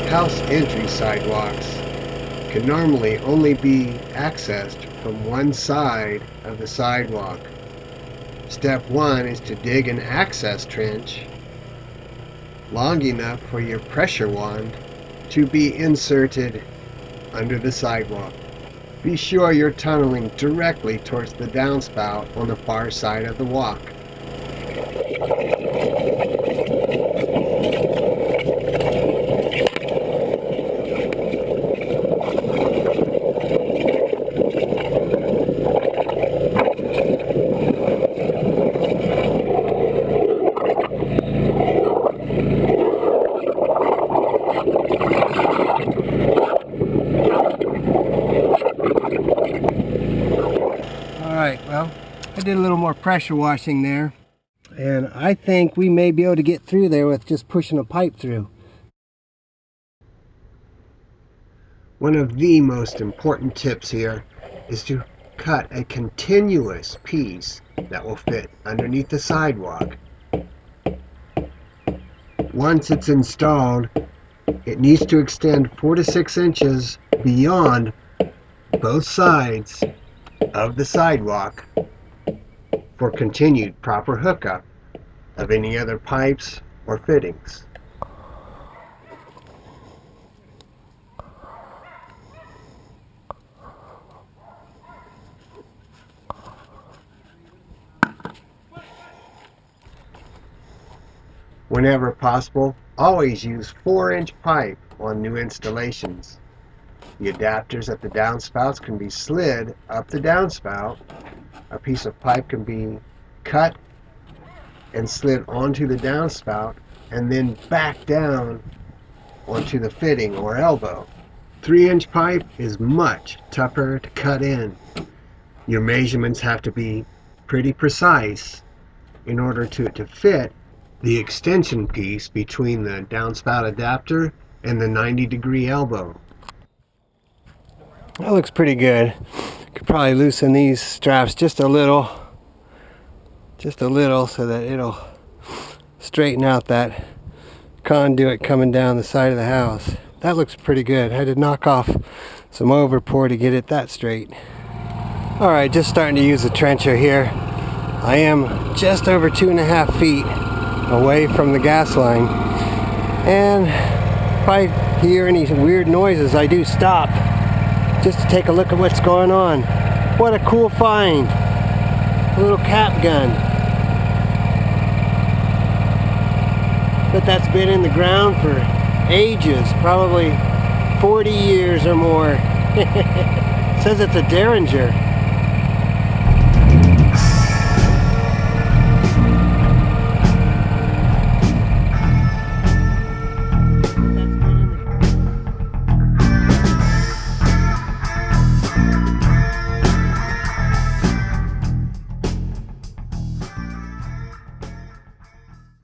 House entry sidewalks can normally only be accessed from one side of the sidewalk. Step 1 is to dig an access trench long enough for your pressure wand to be inserted under the sidewalk. Be sure you're tunneling directly towards the downspout on the far side of the walk. Alright, well, I did a little more pressure washing there, and I think we may be able to get through there with just pushing a pipe through. One of the most important tips here is to cut a continuous piece that will fit underneath the sidewalk. Once it's installed, it needs to extend 4 to 6 inches beyond both sides of the sidewalk for continued proper hookup of any other pipes or fittings. Whenever possible, always use 4-inch pipe on new installations. The adapters at the downspouts can be slid up the downspout. A piece of pipe can be cut and slid onto the downspout and then back down onto the fitting or elbow. 3-inch pipe is much tougher to cut in. Your measurements have to be pretty precise in order to fit the extension piece between the downspout adapter and the 90-degree elbow. That looks pretty good. Could probably loosen these straps just a little so that it'll straighten out that conduit coming down the side of the house. That looks pretty good. I had to knock off some overpour to get it that straight. Alright, just starting to use the trencher here. I am just over 2.5 feet away from the gas line, and if I hear any weird noises, I do stop just to take a look at what's going on. What a cool find! A little cap gun. But that's been in the ground for ages, probably 40 years or more. It says it's a Derringer.